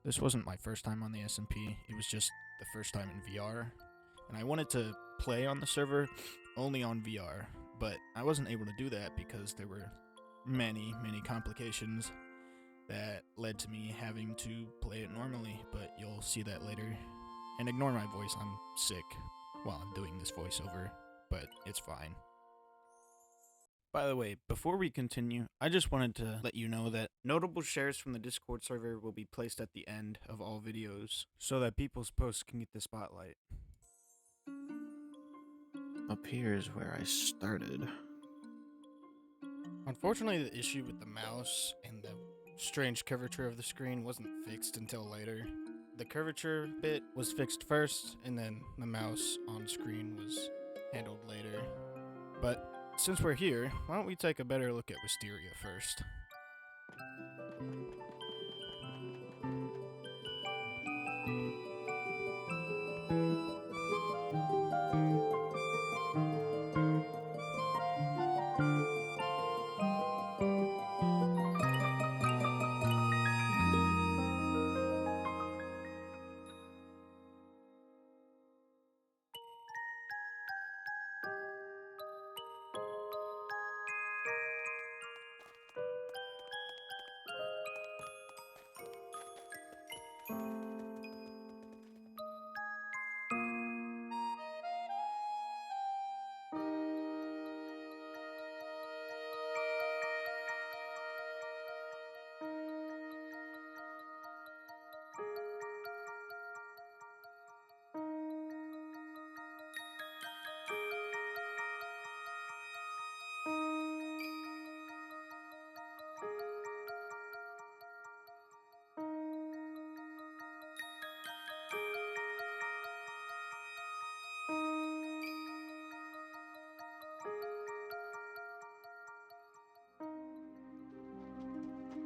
This wasn't my first time on the SMP, it was just the first time in VR, and I wanted to play on the server only on VR, but I wasn't able to do that because there were many complications that led to me having to play it normally, but you'll see that later. And ignore my voice, I'm sick while I'm doing this voiceover, but it's fine. By the way, before we continue, I just wanted to let you know that notable shares from the Discord server will be placed at the end of all videos so that people's posts can get the spotlight. Up here is where I started. Unfortunately, the issue with the mouse and the strange curvature of the screen wasn't fixed until later. The curvature bit was fixed first, and then the mouse on screen was handled later. But since we're here, why don't we take a better look at Wisteria first?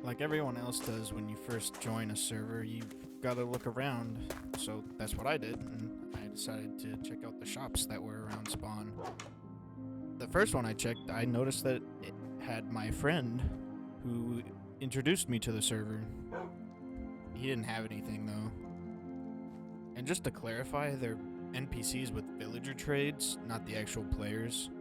Like everyone else does when you first join a server, you've got to look around. So that's what I did, and I decided to check out the shops that were around spawn. The first one I checked, I noticed that it had my friend who introduced me to the server. He didn't have anything though. And just to clarify, they're NPCs with villager trades, not the actual players.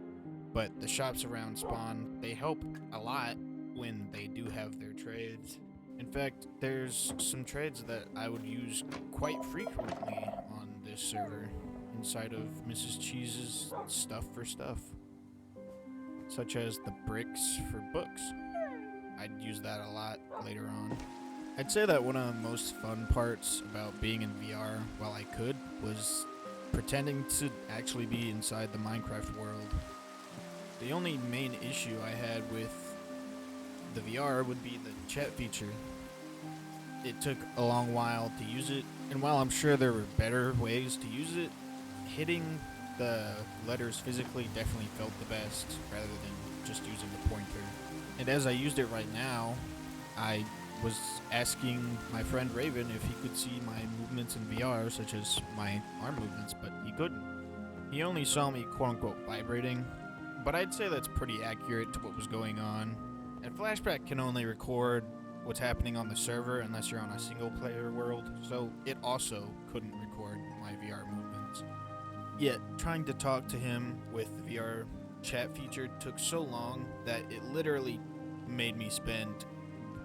But the shops around spawn, they help a lot when they do have their trades. In fact, there's some trades that I would use quite frequently on this server inside of Mrs. Cheese's stuff for stuff, such as the bricks for books. I'd use that a lot later on. I'd say that one of the most fun parts about being in VR while I could was pretending to actually be inside the Minecraft world. The only main issue I had with the VR would be the chat feature. It took a long while to use it, and while I'm sure there were better ways to use it, hitting the letters physically definitely felt the best rather than just using the pointer. And as I used it right now, I was asking my friend Raven if he could see my movements in VR, such as my arm movements, but he couldn't. He only saw me quote-unquote vibrating, but I'd say that's pretty accurate to what was going on. And Flashback can only record what's happening on the server unless you're on a single-player world, so it also couldn't record my VR movements. Yet, trying to talk to him with the VR chat feature took so long that it literally made me spend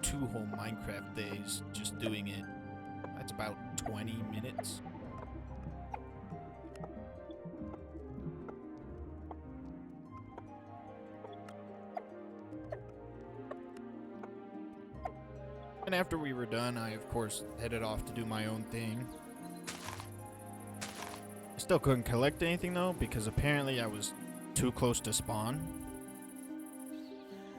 2 whole Minecraft days just doing it. That's about 20 minutes. And after we were done, I of course headed off to do my own thing. I still couldn't collect anything though, because apparently I was too close to spawn.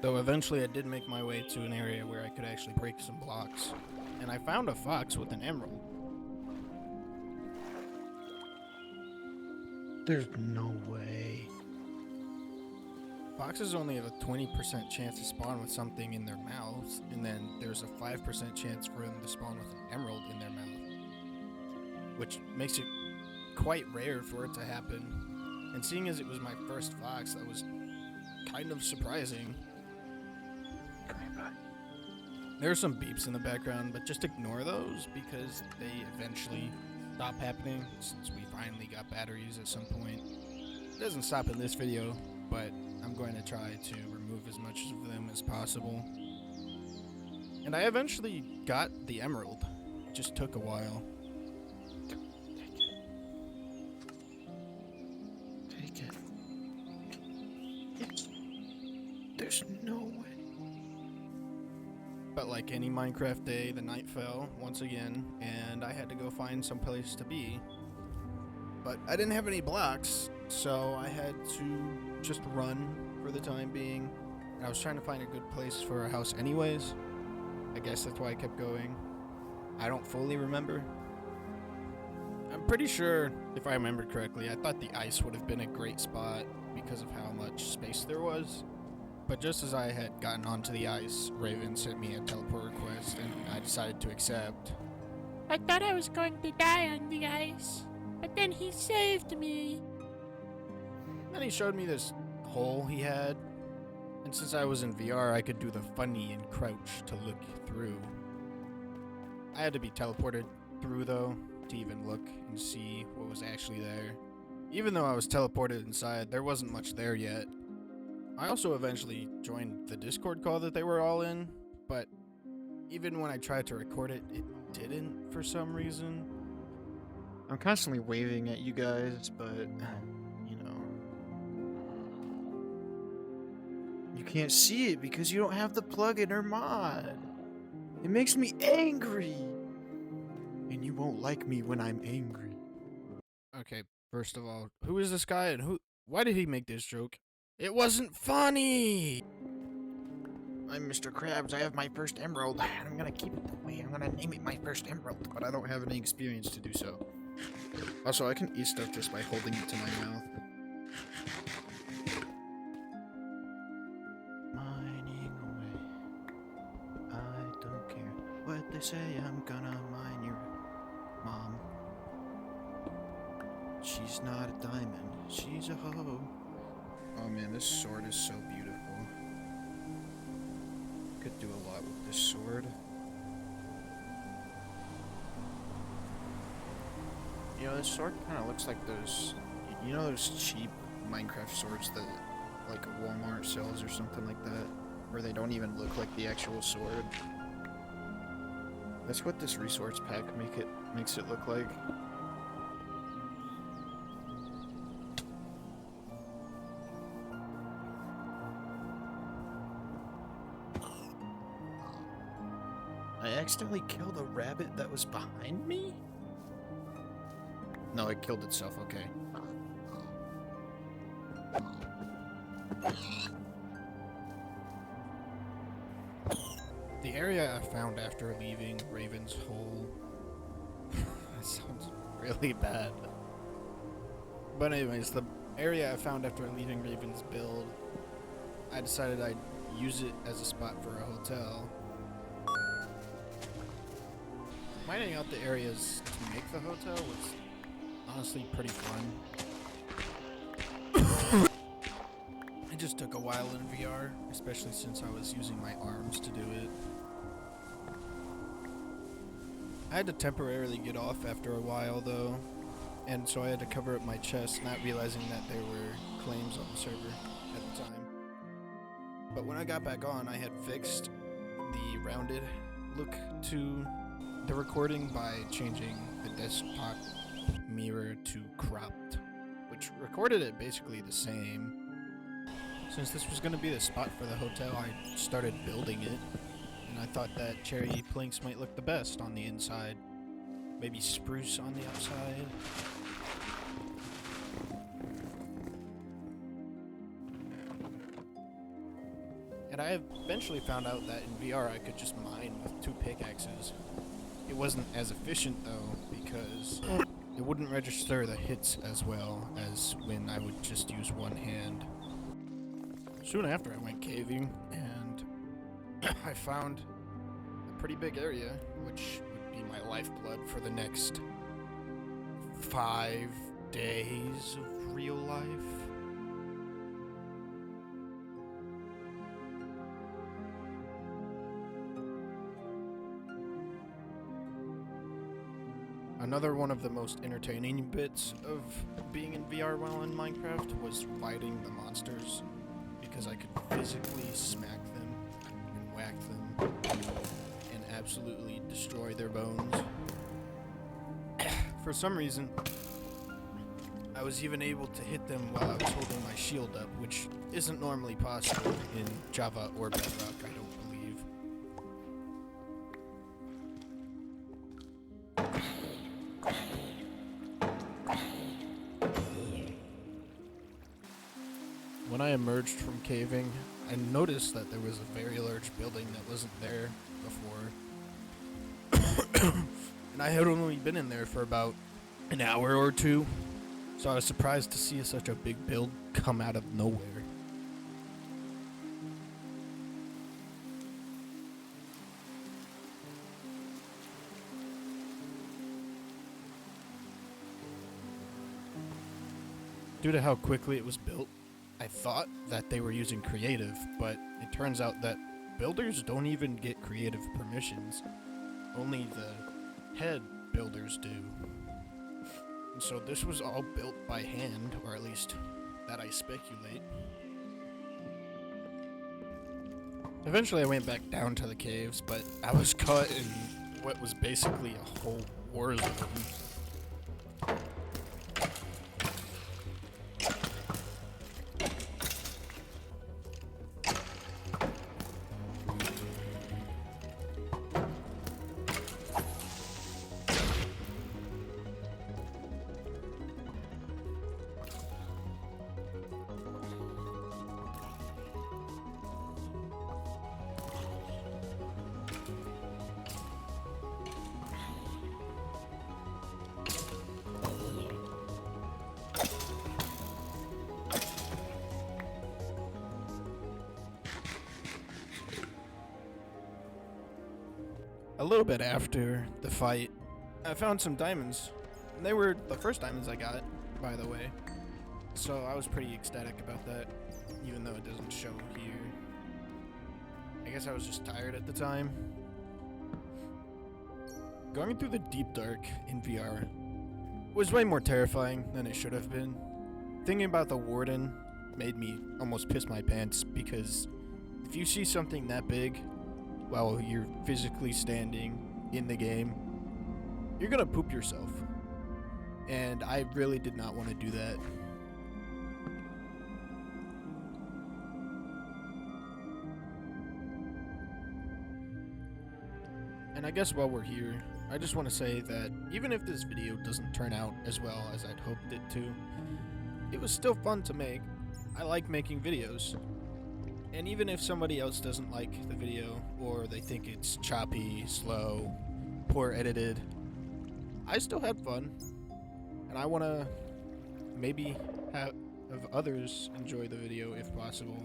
Though eventually I did make my way to an area where I could actually break some blocks. And I found a fox with an emerald. There's no way. Foxes only have a 20% chance to spawn with something in their mouths, and then there's a 5% chance for them to spawn with an emerald in their mouth, which makes it quite rare for it to happen. And seeing as it was my first fox, that was kind of surprising. Come here, bud. There's some beeps in the background, but just ignore those because they eventually stop happening since we finally got batteries at some point. It doesn't stop in this video, but I'm going to try to remove as much of them as possible. And I eventually got the emerald. It just took a while. Take it. There's no way. But like any Minecraft day, the night fell once again, and I had to go find some place to be. But I didn't have any blocks, so I had to just run for the time being. And I was trying to find a good place for a house anyways. I guess that's why I kept going. I don't fully remember. I'm pretty sure, if I remember correctly, I thought the ice would have been a great spot because of how much space there was. But just as I had gotten onto the ice, Raven sent me a teleport request, and I decided to accept. I thought I was going to die on the ice, but then he saved me. Then he showed me this hole he had, and since I was in VR, I could do the funny and crouch to look through. I had to be teleported through, though, to even look and see what was actually there. Even though I was teleported inside, there wasn't much there yet. I also eventually joined the Discord call that they were all in, but even when I tried to record it, it didn't for some reason. I'm constantly waving at you guys, but, you know. You can't see it because you don't have the plugin or mod. It makes me angry. And you won't like me when I'm angry. Okay, first of all, who is this guy and why did he make this joke? It wasn't funny! I'm Mr. Krabs. I have my first emerald. I'm gonna keep it that way. I'm gonna name it my first emerald, but I don't have any experience to do so. Also, I can eat stuff just by holding it to my mouth. Mining away. I don't care what they say. I'm gonna mine your mom. She's not a diamond. She's a hoe. Oh man, this sword is so beautiful. Could do a lot with this sword. You know, this sword kind of looks like those, you know, those cheap Minecraft swords that like Walmart sells or something like that, where they don't even look like the actual sword. That's what this resource pack makes it look like. I accidentally killed a rabbit that was behind me? No, it killed itself, okay. The area I found after leaving Raven's Hole. That sounds really bad. But anyways, the area I found after leaving Raven's build, I decided I'd use it as a spot for a hotel. Mining out the areas to make the hotel was honestly pretty fun. It just took a while in VR, especially since I was using my arms to do it. I had to temporarily get off after a while though, and so I had to cover up my chest, not realizing that there were claims on the server at the time. But when I got back on, I had fixed the rounded look to the recording by changing the desktop mirror to cropped, which recorded it basically the same. Since this was going to be the spot for the hotel, I started building it, and I thought that cherry planks might look the best on the inside. Maybe spruce on the outside. And I eventually found out that in VR I could just mine with 2 pickaxes. It wasn't as efficient though, because it wouldn't register the hits as well as when I would just use one hand. Soon after I went caving, and I found a pretty big area, which would be my lifeblood for the next 5 days of real life. Another one of the most entertaining bits of being in VR while in Minecraft was fighting the monsters, because I could physically smack them and whack them and absolutely destroy their bones. For some reason, I was even able to hit them while I was holding my shield up, which isn't normally possible in Java or Bedrock, I don't believe. When I emerged from caving, I noticed that there was a very large building that wasn't there before. And I had only been in there for about an hour or two, so I was surprised to see such a big build come out of nowhere. Due to how quickly it was built, I thought that they were using creative, but it turns out that builders don't even get creative permissions. Only the head builders do. And so this was all built by hand, or at least that I speculate. Eventually I went back down to the caves, but I was caught in what was basically a whole war zone. A little bit after the fight, I found some diamonds. And they were the first diamonds I got, by the way. So I was pretty ecstatic about that, even though it doesn't show here. I guess I was just tired at the time. Going through the deep dark in VR was way more terrifying than it should have been. Thinking about the warden made me almost piss my pants, because if you see something that big while you're physically standing in the game, you're gonna poop yourself. And I really did not want to do that. And I guess while we're here, I just want to say that even if this video doesn't turn out as well as I'd hoped it to, it was still fun to make. I like making videos. And even if somebody else doesn't like the video, or they think it's choppy, slow, poor edited, I still had fun. And I want to maybe have others enjoy the video if possible,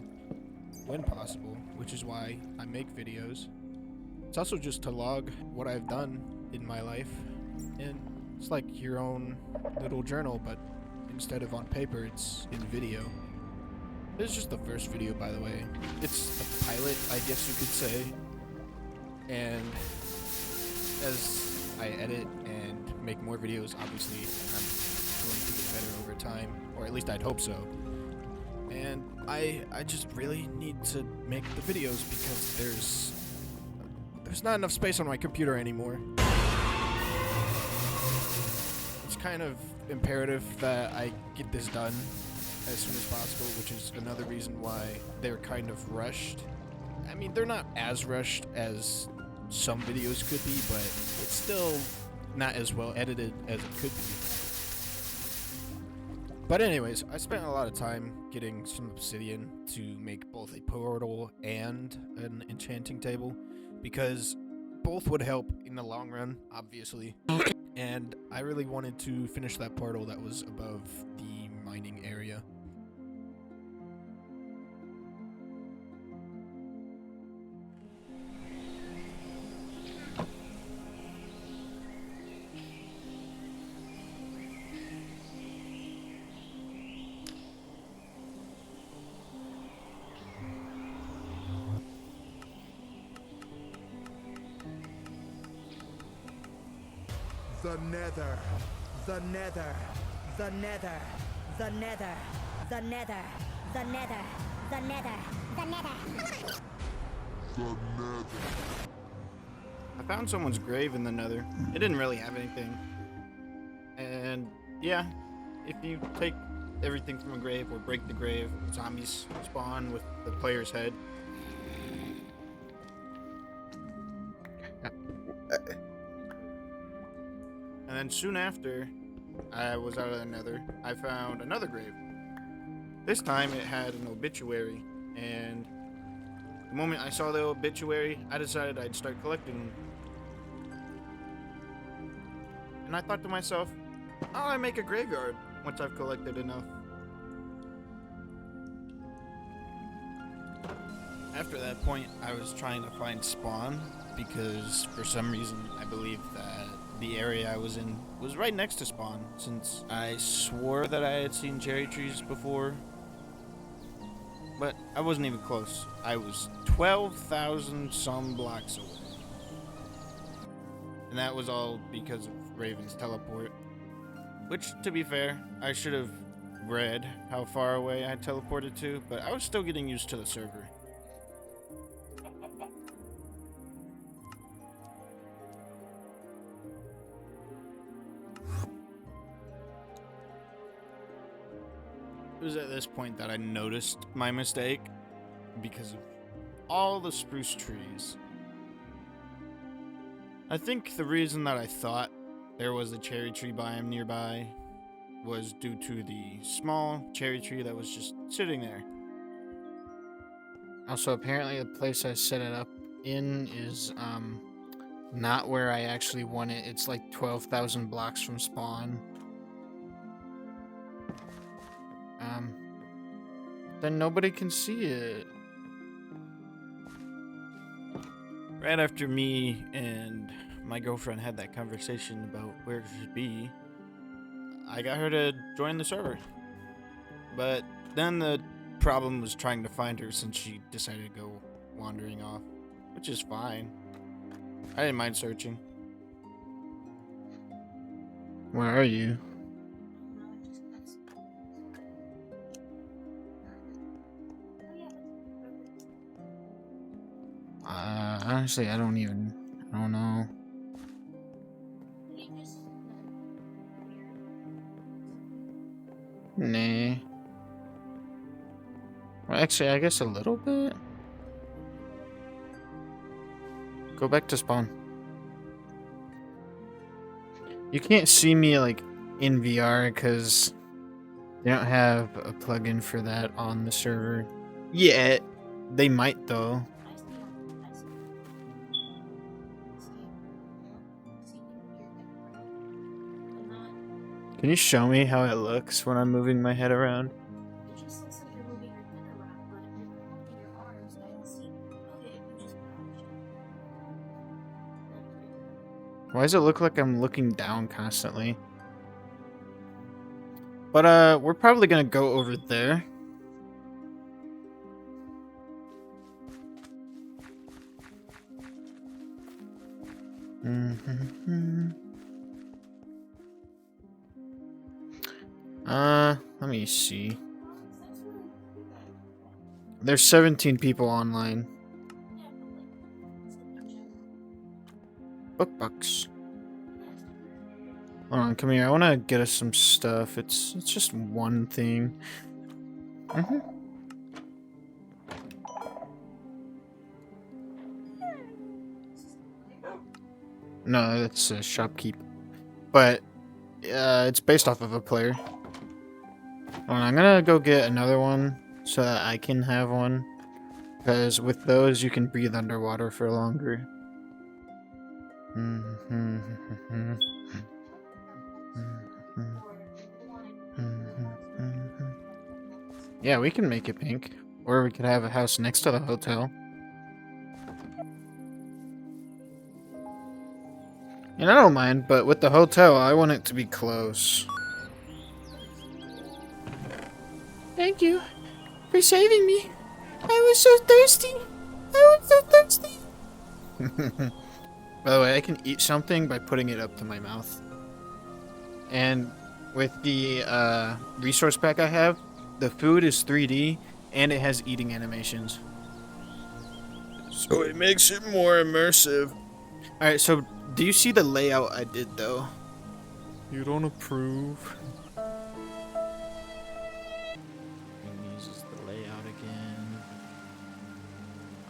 when possible, which is why I make videos. It's also just to log what I've done in my life, and it's like your own little journal, but instead of on paper, it's in video. This is just the first video, by the way. It's a pilot, I guess you could say. And as I edit and make more videos, obviously I'm going to get better over time, or at least I'd hope so. And I just really need to make the videos because there's not enough space on my computer anymore. It's kind of imperative that I get this done as soon as possible, which is another reason why they're kind of rushed. I mean, they're not as rushed as some videos could be, but it's still not as well edited as it could be. But anyways, I spent a lot of time getting some obsidian to make both a portal and an enchanting table, because both would help in the long run, obviously. And I really wanted to finish that portal that was above the mining area. The Nether. The Nether. The Nether. The Nether. The Nether. The Nether. The Nether. The Nether. I found someone's grave in the Nether. It didn't really have anything. And yeah, if you take everything from a grave or break the grave, zombies spawn with the player's head. And then soon after I was out of the Nether, I found another grave. This time it had an obituary, and the moment I saw the obituary, I decided I'd start collecting them. And I thought to myself, I'll make a graveyard once I've collected enough. After that point, I was trying to find spawn because for some reason I believe that the area I was in was right next to spawn, since I swore that I had seen cherry trees before. But I wasn't even close. I was 12,000 some blocks away. And that was all because of Raven's teleport. Which, to be fair, I should have read how far away I teleported to, but I was still getting used to the server. It was at this point that I noticed my mistake because of all the spruce trees. I think the reason that I thought there was a cherry tree biome nearby was due to the small cherry tree that was just sitting there. Also, apparently the place I set it up in is not where I actually want it. It's like 12,000 blocks from spawn. Then nobody can see it. Right after me and my girlfriend had that conversation about where it should be, I got her to join the server. But then the problem was trying to find her since she decided to go wandering off, which is fine. I didn't mind searching. Where are you? Honestly, I don't know. Nah. Well, actually, I guess a little bit. Go back to spawn. You can't see me, like, in VR because they don't have a plugin for that on the server yet. They might, though. Can you show me how it looks when I'm moving my head around? It just looks like you're moving your head around, but if you're moving your arms, I don't see. Okay, you just crouched. Why does it look like I'm looking down constantly? But we're probably gonna go over there. Let me see. There's 17 people online. Book box. Hold on, come here. I want to get us some stuff. It's just one thing. No, that's a shopkeep. But it's based off of a player. Hold on, I'm gonna go get another one so that I can have one. Because with those, you can breathe underwater for longer. Yeah, we can make it pink. Or we could have a house next to the hotel. And I don't mind, but with the hotel, I want it to be close. Thank you for saving me. I was so thirsty. I was so thirsty. By the way, I can eat something by putting it up to my mouth. And with the resource pack I have, the food is 3D and it has eating animations. So it makes it more immersive. Alright, so do you see the layout I did though? You don't approve. He uses the layout again.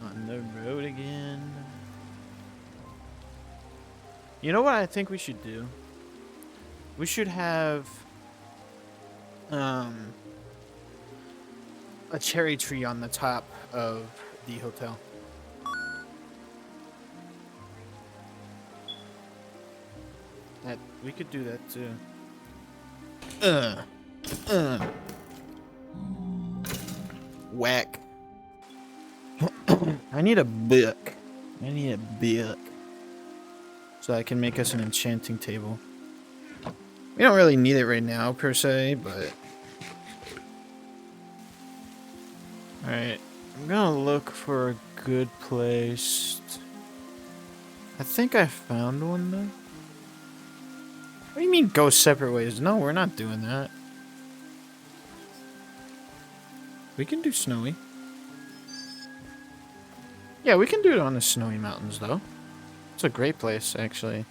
On the road again. You know what I think we should do? We should have a cherry tree on the top of the hotel. That we could do that too. Whack. I need a book. I need a book. So I can make us an enchanting table. We don't really need it right now, per se, but... Alright, I'm gonna look for a good place. I think I found one, though. What do you mean go separate ways? No, we're not doing that. We can do snowy. Yeah, we can do it on the snowy mountains, though. It's a great place, actually.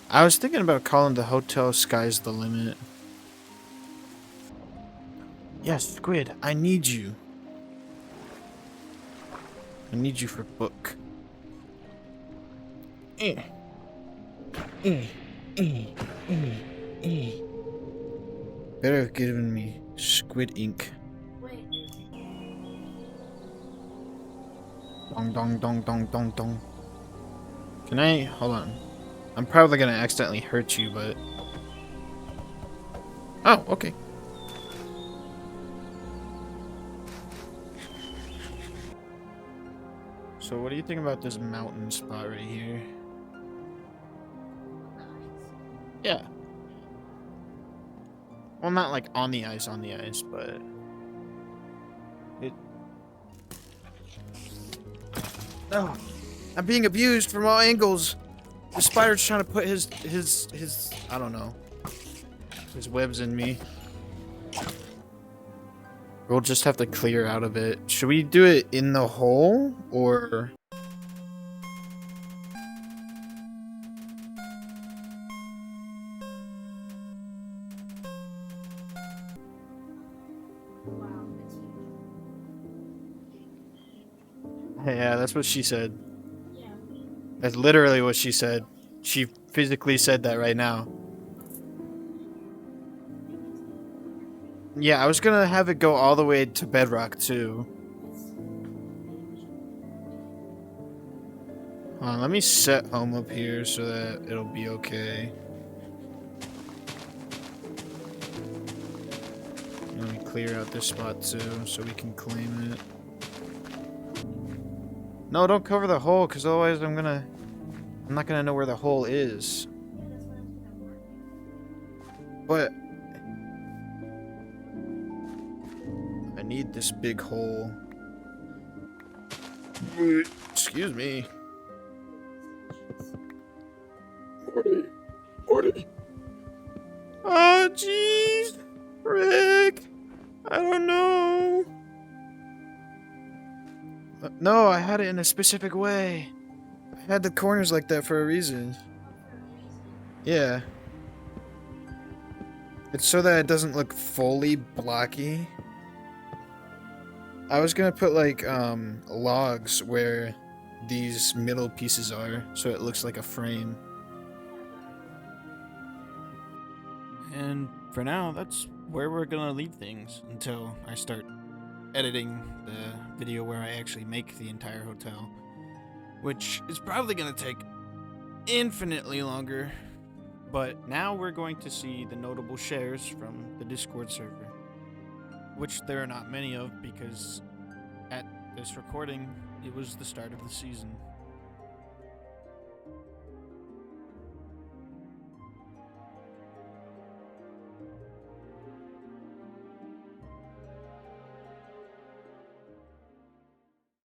I was thinking about calling the hotel Sky's the Limit. Yes, Squid, I need you. I need you for book. Better have given me squid ink. Wait. Dong dong dong dong dong dong. Can I hold on? I'm probably gonna accidentally hurt you, but oh, okay. So what do you think about this mountain spot right here? Yeah. Well, not like on the ice, but it. No, I'm being abused from all angles. The spider's trying to put his I don't know, his webs in me. We'll just have to clear out of it. Should we do it in the hole or? Wow, it's huge. Yeah, that's what she said. Yeah. That's literally what she said. She physically said that right now. Yeah, I was gonna have it go all the way to bedrock too. Hold on, let me set home up here so that it'll be okay. Let me clear out this spot too so we can claim it. No, don't cover the hole, because otherwise I'm not gonna know where the hole is. But I need this big hole. Excuse me. Morty. Oh, jeez. Rick. I don't know. No, I had it in a specific way. I had the corners like that for a reason. Yeah. It's so that it doesn't look fully blocky. I was gonna put like logs where these middle pieces are, so it looks like a frame. And for now, that's where we're gonna leave things until I start editing the video where I actually make the entire hotel, which is probably gonna take infinitely longer. But now we're going to see the notable shares from the Discord server, which there are not many of because at this recording, it was the start of the season.